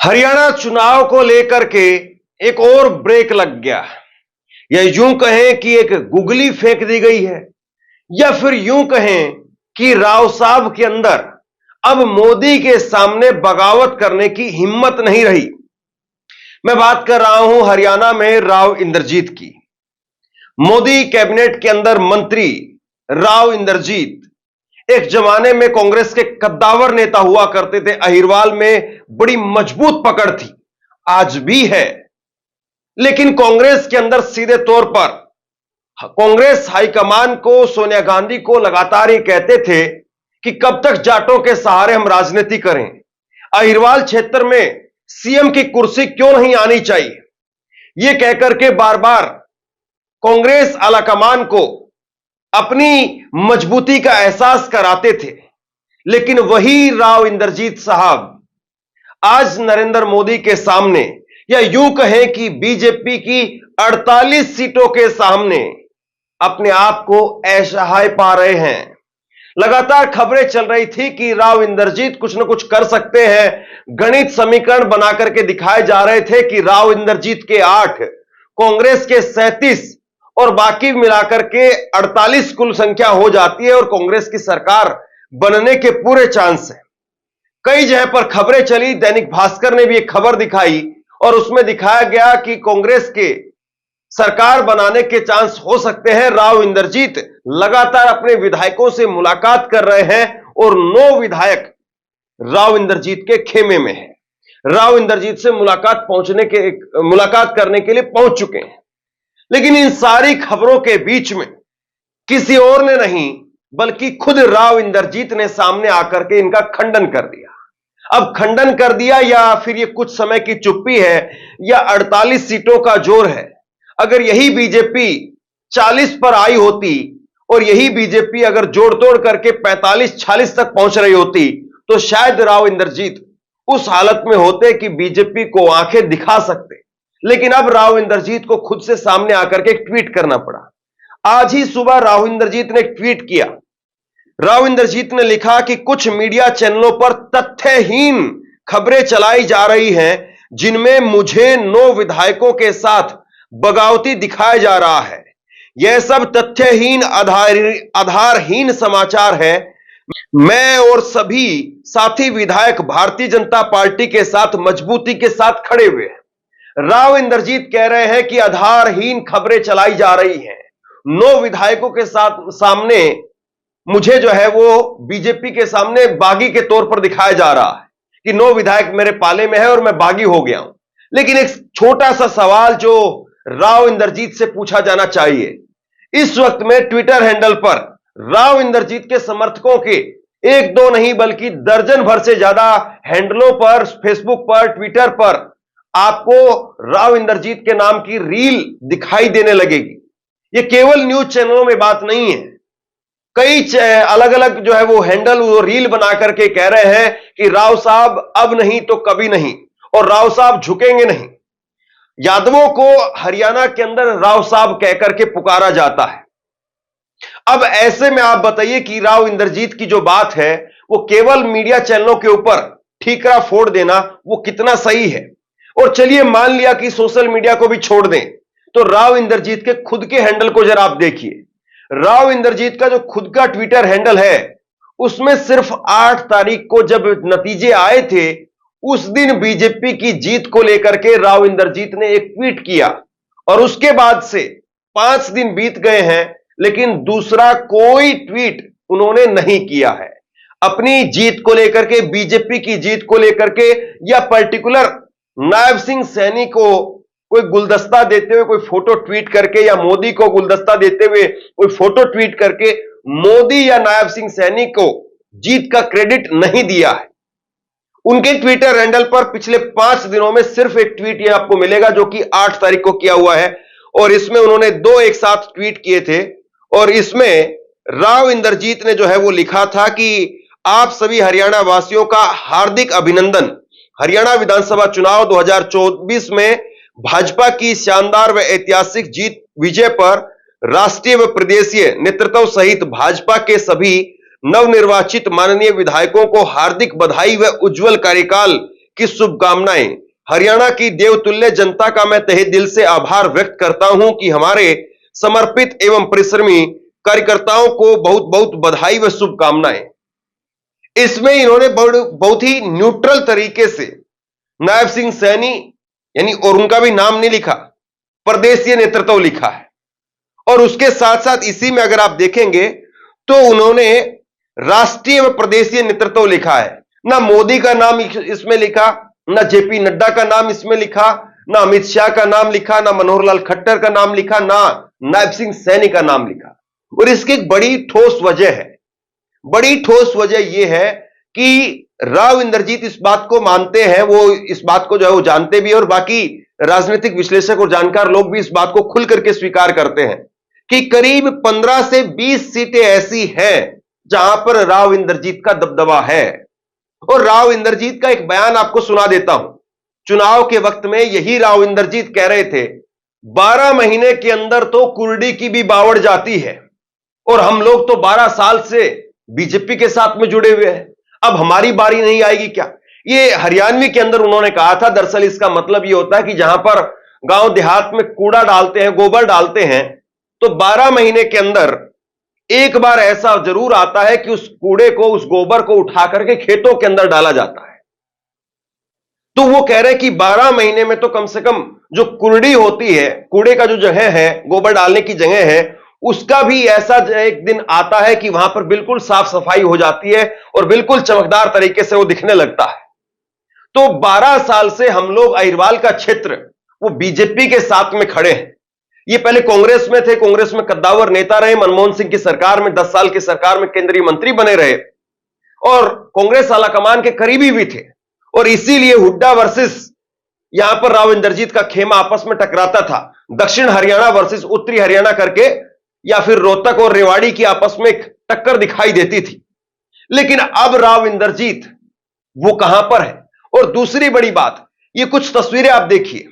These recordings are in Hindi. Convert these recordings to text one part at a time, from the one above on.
हरियाणा चुनाव को लेकर के एक और ब्रेक लग गया। या यूं कहें कि एक गुगली फेंक दी गई है, या फिर यूं कहें कि राव साहब के अंदर अब मोदी के सामने बगावत करने की हिम्मत नहीं रही। मैं बात कर रहा हूं हरियाणा में राव इंद्रजीत की। मोदी कैबिनेट के अंदर मंत्री राव इंद्रजीत एक जमाने में कांग्रेस के कद्दावर नेता हुआ करते थे। अहिरवाल में बड़ी मजबूत पकड़ थी, आज भी है। लेकिन कांग्रेस के अंदर सीधे तौर पर कांग्रेस हाईकमान को, सोनिया गांधी को लगातार ये कहते थे कि कब तक जाटों के सहारे हम राजनीति करें, अहिरवाल क्षेत्र में सीएम की कुर्सी क्यों नहीं आनी चाहिए। यह कहकर के बार बार कांग्रेस आलाकमान को अपनी मजबूती का एहसास कराते थे। लेकिन वही राव इंद्रजीत साहब आज नरेंद्र मोदी के सामने, या यूं कहें कि बीजेपी की 48 सीटों के सामने अपने आप को असहाय पा रहे हैं। लगातार खबरें चल रही थी कि राव इंद्रजीत कुछ न कुछ कर सकते हैं। गणित समीकरण बनाकर के दिखाए जा रहे थे कि राव इंद्रजीत के 8, कांग्रेस के 37 और बाकी मिलाकर के 48 कुल संख्या हो जाती है और कांग्रेस की सरकार बनने के पूरे चांस है। कई जगह पर खबरें चली, दैनिक भास्कर ने भी एक खबर दिखाई और उसमें दिखाया गया कि कांग्रेस के सरकार बनाने के चांस हो सकते हैं। राव इंद्रजीत लगातार अपने विधायकों से मुलाकात कर रहे हैं और 9 विधायक राव इंद्रजीत के खेमे में हैं। राव इंद्रजीत से मुलाकात करने के लिए पहुंच चुके हैं। लेकिन इन सारी खबरों के बीच में किसी और ने नहीं बल्कि खुद राव इंद्रजीत ने सामने आकर के इनका खंडन कर दिया। अब खंडन कर दिया या फिर ये कुछ समय की चुप्पी है या 48 सीटों का जोर है। अगर यही बीजेपी 40 पर आई होती और यही बीजेपी अगर जोड़ तोड़ करके 45-46 तक पहुंच रही होती तो शायद राव इंद्रजीत उस हालत में होते कि बीजेपी को आंखें दिखा सकते। लेकिन अब राव इंद्रजीत को खुद से सामने आकर के एक ट्वीट करना पड़ा। आज ही सुबह राव इंद्रजीत ने एक ट्वीट किया। राव इंद्रजीत ने लिखा कि कुछ मीडिया चैनलों पर तथ्यहीन खबरें चलाई जा रही हैं जिनमें मुझे 9 विधायकों के साथ बगावती दिखाया जा रहा है। यह सब तथ्यहीन, आधारहीन समाचार है। मैं और सभी साथी विधायक भारतीय जनता पार्टी के साथ मजबूती के साथ खड़े हुए हैं। राव इंद्रजीत कह रहे हैं कि आधारहीन खबरें चलाई जा रही हैं। 9 विधायकों के साथ सामने मुझे जो है वो बीजेपी के सामने बागी के तौर पर दिखाया जा रहा है कि 9 विधायक मेरे पाले में है और मैं बागी हो गया हूं। लेकिन एक छोटा सा सवाल जो राव इंद्रजीत से पूछा जाना चाहिए, इस वक्त में ट्विटर हैंडल पर राव इंद्रजीत के समर्थकों के 1-2 नहीं बल्कि दर्जन भर से ज्यादा हैंडलों पर, फेसबुक पर, ट्विटर पर आपको राव इंद्रजीत के नाम की रील दिखाई देने लगेगी। यह केवल न्यूज चैनलों में बात नहीं है। कई अलग अलग जो है वो हैंडल, वो रील बना करके कह रहे हैं कि राव साहब अब नहीं तो कभी नहीं और राव साहब झुकेंगे नहीं। यादवों को हरियाणा के अंदर राव साहब कहकर के पुकारा जाता है। अब ऐसे में आप बताइए कि राव इंद्रजीत की जो बात है वो केवल मीडिया चैनलों के ऊपर ठीकरा फोड़ देना वो कितना सही है। और चलिए मान लिया कि सोशल मीडिया को भी छोड़ दें तो राव इंद्रजीत के खुद के हैंडल को जरा आप देखिए। राव इंद्रजीत का जो खुद का ट्विटर हैंडल है उसमें सिर्फ 8 तारीख को जब नतीजे आए थे उस दिन बीजेपी की जीत को लेकर के राव इंद्रजीत ने एक ट्वीट किया और उसके बाद से 5 दिन बीत गए हैं लेकिन दूसरा कोई ट्वीट उन्होंने नहीं किया है। अपनी जीत को लेकर के, बीजेपी की जीत को लेकर के या पर्टिकुलर नायब सिंह सैनी को कोई गुलदस्ता देते हुए कोई फोटो ट्वीट करके या मोदी को गुलदस्ता देते हुए कोई फोटो ट्वीट करके मोदी या नायब सिंह सैनी को जीत का क्रेडिट नहीं दिया है। उनके ट्विटर हैंडल पर पिछले 5 दिनों में सिर्फ एक ट्वीट यह आपको मिलेगा जो कि 8 तारीख को किया हुआ है और इसमें उन्होंने 2 एक साथ ट्वीट किए थे और इसमें राव इंद्रजीत ने जो है वो लिखा था कि आप सभी हरियाणा वासियों का हार्दिक अभिनंदन। हरियाणा विधानसभा चुनाव 2024 में भाजपा की शानदार व ऐतिहासिक जीत विजय पर राष्ट्रीय व प्रदेशीय नेतृत्व सहित भाजपा के सभी नवनिर्वाचित माननीय विधायकों को हार्दिक बधाई व उज्जवल कार्यकाल की शुभकामनाएं। हरियाणा की देवतुल्य जनता का मैं तहे दिल से आभार व्यक्त करता हूं कि हमारे समर्पित एवं परिश्रमी कार्यकर्ताओं को बहुत बहुत बधाई व शुभकामनाएं। इसमें इन्होंने बहुत ही न्यूट्रल तरीके से नायब सिंह सैनी यानी और उनका भी नाम नहीं लिखा, प्रदेशीय नेतृत्व लिखा है। और उसके साथ साथ इसी में अगर आप देखेंगे तो उन्होंने राष्ट्रीय व प्रदेशीय नेतृत्व लिखा है। ना मोदी का नाम इसमें लिखा, ना जेपी नड्डा का नाम इसमें लिखा, ना अमित शाह का नाम लिखा, ना मनोहर लाल खट्टर का नाम लिखा, ना नायब सिंह सैनी का नाम लिखा। और इसकी एक बड़ी ठोस वजह है, बड़ी ठोस वजह यह है कि राव इंद्रजीत इस बात को मानते हैं, वो इस बात को जो है वो जानते भी, और बाकी राजनीतिक विश्लेषक और जानकार लोग भी इस बात को खुल करके स्वीकार करते हैं कि करीब 15 से 20 सीटें ऐसी हैं जहां पर राव इंद्रजीत का दबदबा है। और राव इंद्रजीत का एक बयान आपको सुना देता हूं। चुनाव के वक्त में यही राव इंद्रजीत कह रहे थे, 12 महीने के अंदर तो कुर्डी की भी बावड़ जाती है, और हम लोग तो 12 साल से बीजेपी के साथ में जुड़े हुए हैं, अब हमारी बारी नहीं आएगी क्या? ये हरियाणवी के अंदर उन्होंने कहा था। दरअसल इसका मतलब ये होता है कि जहां पर गांव देहात में कूड़ा डालते हैं, गोबर डालते हैं, तो 12 महीने के अंदर एक बार ऐसा जरूर आता है कि उस कूड़े को, उस गोबर को उठा करके खेतों के अंदर डाला जाता है। तो वो कह रहे हैं कि 12 महीने में तो कम से कम जो कुर्डी होती है, कूड़े का जो जगह है, गोबर डालने की जगह है, उसका भी ऐसा एक दिन आता है कि वहां पर बिल्कुल साफ सफाई हो जाती है और बिल्कुल चमकदार तरीके से वो दिखने लगता है। तो 12 साल से हम लोग अहिरवाल का क्षेत्र वो बीजेपी के साथ में खड़े हैं। ये पहले कांग्रेस में थे, कांग्रेस में कद्दावर नेता रहे, मनमोहन सिंह की सरकार में 10 साल की सरकार में केंद्रीय मंत्री बने रहे और कांग्रेस आलाकमान के करीबी भी थे। और इसीलिए हुड्डा वर्सेस यहां पर राव इंद्रजीत का खेमा आपस में टकराता था। दक्षिण हरियाणा वर्सेस उत्तरी हरियाणा करके, या फिर रोहतक और रेवाड़ी की आपस में एक टक्कर दिखाई देती थी। लेकिन अब राव इंद्रजीत वो कहां पर है? और दूसरी बड़ी बात, ये कुछ तस्वीरें आप देखिए,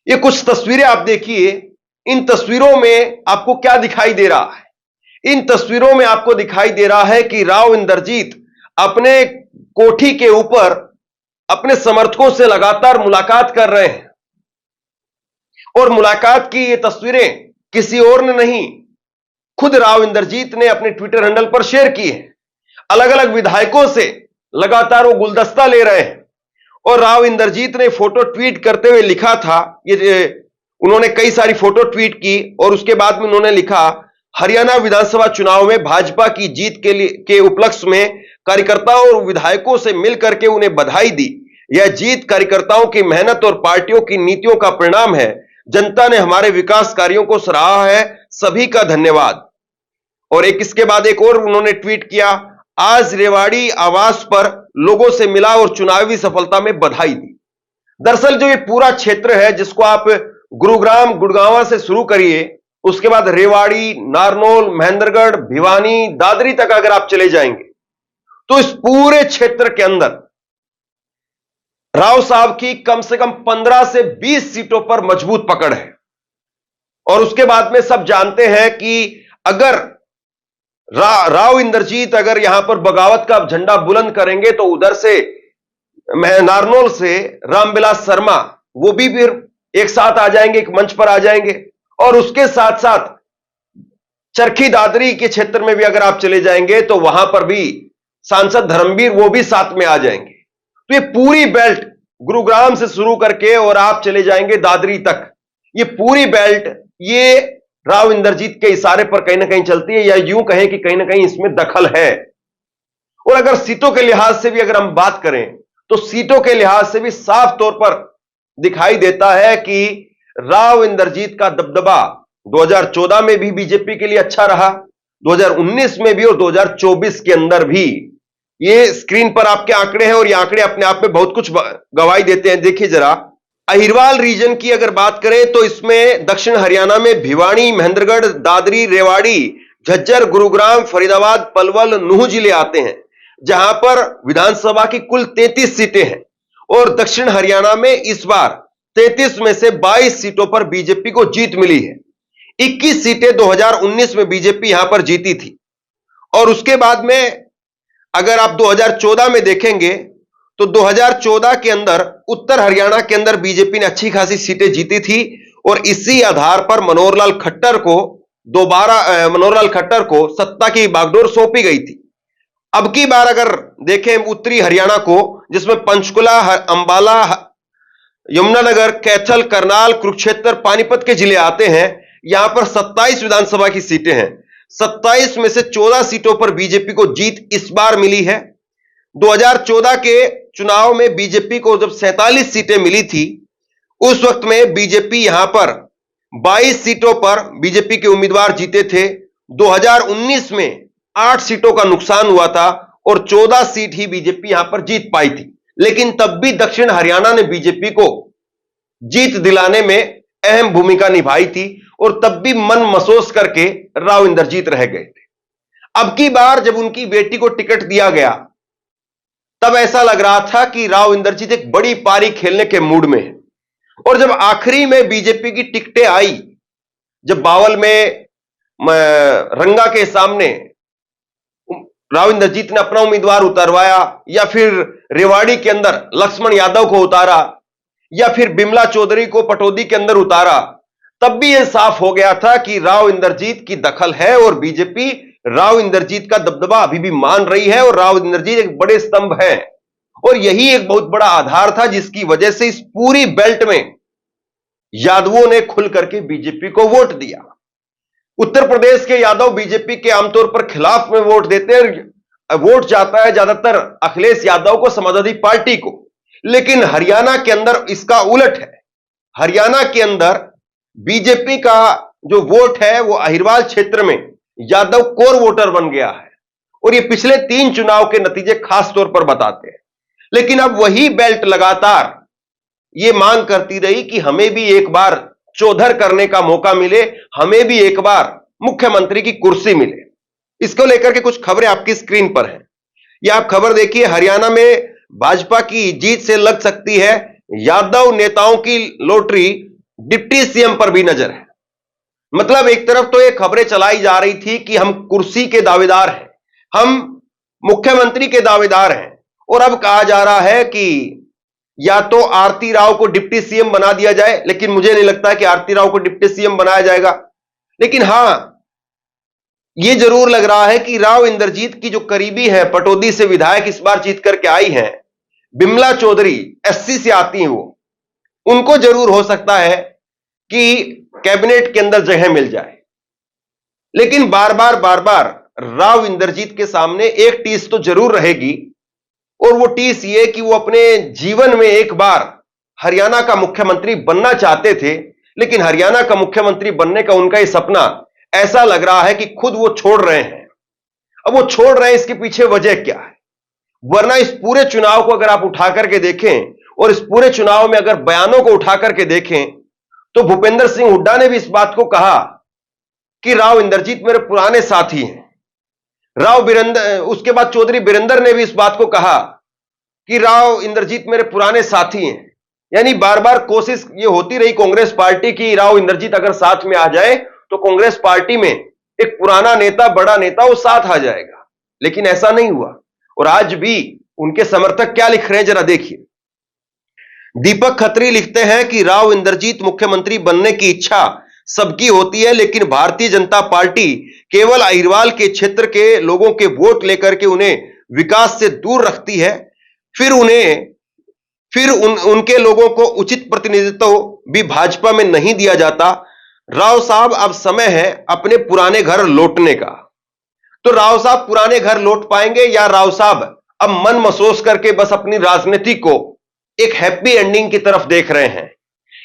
ये कुछ तस्वीरें आप देखिए। इन तस्वीरों में आपको क्या दिखाई दे रहा है? इन तस्वीरों में आपको दिखाई दे रहा है कि राव इंद्रजीत अपने कोठी के ऊपर अपने समर्थकों से लगातार मुलाकात कर रहे हैं। और मुलाकात की ये तस्वीरें किसी और ने नहीं, खुद राव इंद्रजीत ने अपने ट्विटर हैंडल पर शेयर की है। अलग अलग विधायकों से लगातार वो गुलदस्ता ले रहे हैं। और राव इंद्रजीत ने फोटो ट्वीट करते हुए लिखा था, ये उन्होंने कई सारी फोटो ट्वीट की और उसके बाद में उन्होंने लिखा, हरियाणा विधानसभा चुनाव में भाजपा की जीत के उपलक्ष्य में कार्यकर्ताओं और विधायकों से मिलकर के उन्हें बधाई दी। यह जीत कार्यकर्ताओं की मेहनत और पार्टियों की नीतियों का परिणाम है। जनता ने हमारे विकास कार्यों को सराहा है, सभी का धन्यवाद। और एक इसके बाद एक और उन्होंने ट्वीट किया, आज रेवाड़ी आवास पर लोगों से मिला और चुनावी सफलता में बधाई दी। दरअसल जो ये पूरा क्षेत्र है, जिसको आप गुरुग्राम गुड़गांव से शुरू करिए, उसके बाद रेवाड़ी, नारनौल, महेंद्रगढ़, भिवानी, दादरी तक अगर आप चले जाएंगे तो इस पूरे क्षेत्र के अंदर राव साहब की कम से कम 15 से 20 सीटों पर मजबूत पकड़ है। और उसके बाद में सब जानते हैं कि अगर राव इंद्रजीत अगर यहां पर बगावत का झंडा बुलंद करेंगे तो उधर से नारनौल से रामविलास शर्मा वो भी फिर एक साथ आ जाएंगे, एक मंच पर आ जाएंगे। और उसके साथ साथ चरखी दादरी के क्षेत्र में भी अगर आप चले जाएंगे तो वहां पर भी सांसद धर्मवीर वो भी साथ में आ जाएंगे। तो ये पूरी बेल्ट गुरुग्राम से शुरू करके और आप चले जाएंगे दादरी तक, ये पूरी बेल्ट ये राव इंद्रजीत के इशारे पर कहीं ना कहीं चलती है, या यूं कहें कि कहीं ना कहीं इसमें दखल है। और अगर सीटों के लिहाज से भी अगर हम बात करें तो सीटों के लिहाज से भी साफ तौर पर दिखाई देता है कि राव इंद्रजीत का दबदबा 2014 में भी बीजेपी के लिए अच्छा रहा, 2019 में भी और 2024 के अंदर भी। ये स्क्रीन पर आपके आंकड़े हैं और ये आंकड़े अपने आप में बहुत कुछ गवाही देते हैं। देखिए जरा, अहिरवाल रीजन की अगर बात करें तो इसमें दक्षिण हरियाणा में भिवानी, महेंद्रगढ़, दादरी, रेवाड़ी, झज्जर, गुरुग्राम, फरीदाबाद, पलवल, नूंह जिले आते हैं, जहां पर विधानसभा की कुल 33 सीटें हैं। और दक्षिण हरियाणा में इस बार 33 में से 22 सीटों पर बीजेपी को जीत मिली है। 21 सीटें 2019 में बीजेपी यहां पर जीती थी। और उसके बाद में अगर आप 2014 में देखेंगे तो 2014 के अंदर उत्तर हरियाणा के अंदर बीजेपी ने अच्छी खासी सीटें जीती थी और इसी आधार पर मनोहरलाल खट्टर को सत्ता की बागडोर सौंपी गई थी। अब की बार अगर देखें उत्तरी हरियाणा को, जिसमें पंचकुला, अंबाला, यमुनानगर, कैथल, करनाल, कुरुक्षेत्र, पानीपत के जिले आते हैं, यहां पर 27 विधानसभा की सीटें हैं। 27 में से 14 सीटों पर बीजेपी को जीत इस बार मिली है। 2014 के चुनाव में बीजेपी को जब 47 सीटें मिली थी, उस वक्त में बीजेपी यहां पर 22 सीटों पर बीजेपी के उम्मीदवार जीते थे। 2019 में 8 सीटों का नुकसान हुआ था और 14 सीट ही बीजेपी यहां पर जीत पाई थी। लेकिन तब भी दक्षिण हरियाणा ने बीजेपी को जीत दिलाने में अहम भूमिका निभाई थी और तब भी मन मसोस करके राव इंद्रजीत रह गए थे। अब की बार जब उनकी बेटी को टिकट दिया गया, तब ऐसा लग रहा था कि राव इंद्रजीत एक बड़ी पारी खेलने के मूड में है। और जब आखिरी में बीजेपी की टिकटें आई, जब बावल में रंगा के सामने राव इंद्रजीत ने अपना उम्मीदवार उतारवाया, या फिर रेवाड़ी के अंदर लक्ष्मण यादव को उतारा, या फिर बिमला चौधरी को पटौदी के अंदर उतारा, तब भी यह साफ हो गया था कि राव इंद्रजीत की दखल है और बीजेपी राव इंद्रजीत का दबदबा अभी भी मान रही है और राव इंद्रजीत एक बड़े स्तंभ है। और यही एक बहुत बड़ा आधार था जिसकी वजह से इस पूरी बेल्ट में यादवों ने खुल करके बीजेपी को वोट दिया। उत्तर प्रदेश के यादव बीजेपी के आमतौर पर खिलाफ में वोट देते हैं, वोट जाता है ज्यादातर अखिलेश यादव को, समाजवादी पार्टी को। लेकिन हरियाणा के अंदर इसका उलट है। हरियाणा के अंदर बीजेपी का जो वोट है वो अहिरवाल क्षेत्र में यादव कोर वोटर बन गया है और ये पिछले 3 चुनाव के नतीजे खास तौर पर बताते हैं। लेकिन अब वही बेल्ट लगातार ये मांग करती रही कि हमें भी एक बार चौधर करने का मौका मिले, हमें भी एक बार मुख्यमंत्री की कुर्सी मिले। इसको लेकर के कुछ खबरें आपकी स्क्रीन पर हैं। यह आप खबर देखिए, हरियाणा में भाजपा की जीत से लग सकती है यादव नेताओं की लॉटरी, डिप्टी सीएम पर भी नजर है। मतलब एक तरफ तो ये खबरें चलाई जा रही थी कि हम कुर्सी के दावेदार हैं, हम मुख्यमंत्री के दावेदार हैं, और अब कहा जा रहा है कि या तो आरती राव को डिप्टी सीएम बना दिया जाए, लेकिन मुझे नहीं लगता कि आरती राव को डिप्टी सीएम बनाया जाएगा। लेकिन हां, यह जरूर लग रहा है कि राव इंद्रजीत की जो करीबी है, पटौदी से विधायक इस बार जीत करके आई हैं, बिमला चौधरी एससी से आती हैं, वो उनको जरूर हो सकता है कि कैबिनेट के अंदर जगह मिल जाए। लेकिन बार बार राव इंद्रजीत के सामने एक टीस तो जरूर रहेगी, और वो टीस ये कि वो अपने जीवन में एक बार हरियाणा का मुख्यमंत्री बनना चाहते थे, लेकिन हरियाणा का मुख्यमंत्री बनने का उनका ये सपना ऐसा लग रहा है कि खुद वो छोड़ रहे हैं। अब वो छोड़ रहे हैं, इसके पीछे वजह क्या है? वरना इस पूरे चुनाव को अगर आप उठा करके देखें और इस पूरे चुनाव में अगर बयानों को उठा करके देखें, तो भूपेंद्र सिंह हुड्डा ने भी इस बात को कहा कि राव इंद्रजीत मेरे पुराने साथी हैं। उसके बाद चौधरी बीरेंद्र ने भी इस बात को कहा कि राव इंद्रजीत मेरे पुराने साथी हैं। यानी बार बार कोशिश ये होती रही कांग्रेस पार्टी की, राव इंद्रजीत अगर साथ में आ जाए तो कांग्रेस पार्टी में एक पुराना नेता, बड़ा नेता वो साथ आ जाएगा। लेकिन ऐसा नहीं हुआ, और आज भी उनके समर्थक क्या लिख रहे हैं जरा देखिए। दीपक खत्री लिखते हैं कि राव इंद्रजीत मुख्यमंत्री बनने की इच्छा सबकी होती है, लेकिन भारतीय जनता पार्टी केवल अहिरवाल के क्षेत्र के लोगों के वोट लेकर के उन्हें विकास से दूर रखती है। फिर उनके लोगों को उचित प्रतिनिधित्व भी भाजपा में नहीं दिया जाता। राव साहब, अब समय है अपने पुराने घर लौटने का। तो राव साहब पुराने घर लौट पाएंगे, या राव साहब अब मन महसूस करके बस अपनी राजनीति को एक हैप्पी एंडिंग की तरफ देख रहे हैं,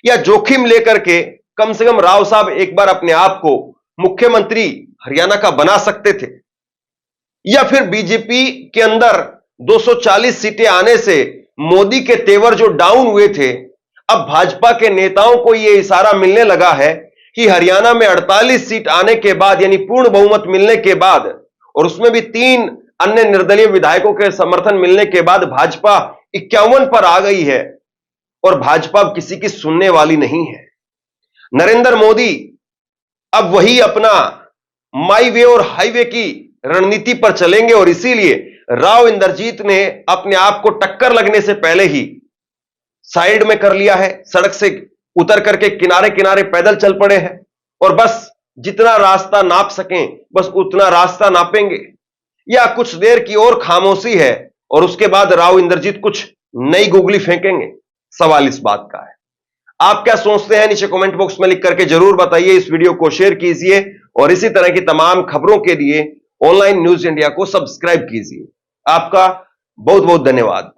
या जोखिम लेकर के कम से कम राव साहब एक बार अपने आप को मुख्यमंत्री हरियाणा का बना सकते थे? या फिर बीजेपी के अंदर 240 सीटें आने से मोदी के तेवर जो डाउन हुए थे, अब भाजपा के नेताओं को यह इशारा मिलने लगा है कि हरियाणा में 48 सीट आने के बाद, यानी पूर्ण बहुमत मिलने के बाद, और उसमें भी 3 अन्य निर्दलीय विधायकों के समर्थन मिलने के बाद भाजपा 51 पर आ गई है, और भाजपा अब किसी की सुनने वाली नहीं है। नरेंद्र मोदी अब वही अपना माई वे और हाईवे की रणनीति पर चलेंगे, और इसीलिए राव इंद्रजीत ने अपने आप को टक्कर लगने से पहले ही साइड में कर लिया है, सड़क से उतर करके किनारे किनारे पैदल चल पड़े हैं और बस जितना रास्ता नाप सकें बस उतना रास्ता नापेंगे, या कुछ देर की और खामोशी है और उसके बाद राव इंद्रजीत कुछ नई गुगली फेंकेंगे? सवाल इस बात का है। आप क्या सोचते हैं नीचे कमेंट बॉक्स में लिख करके जरूर बताइए। इस वीडियो को शेयर कीजिए और इसी तरह की तमाम खबरों के लिए ऑनलाइन न्यूज इंडिया को सब्सक्राइब कीजिए। आपका बहुत बहुत धन्यवाद।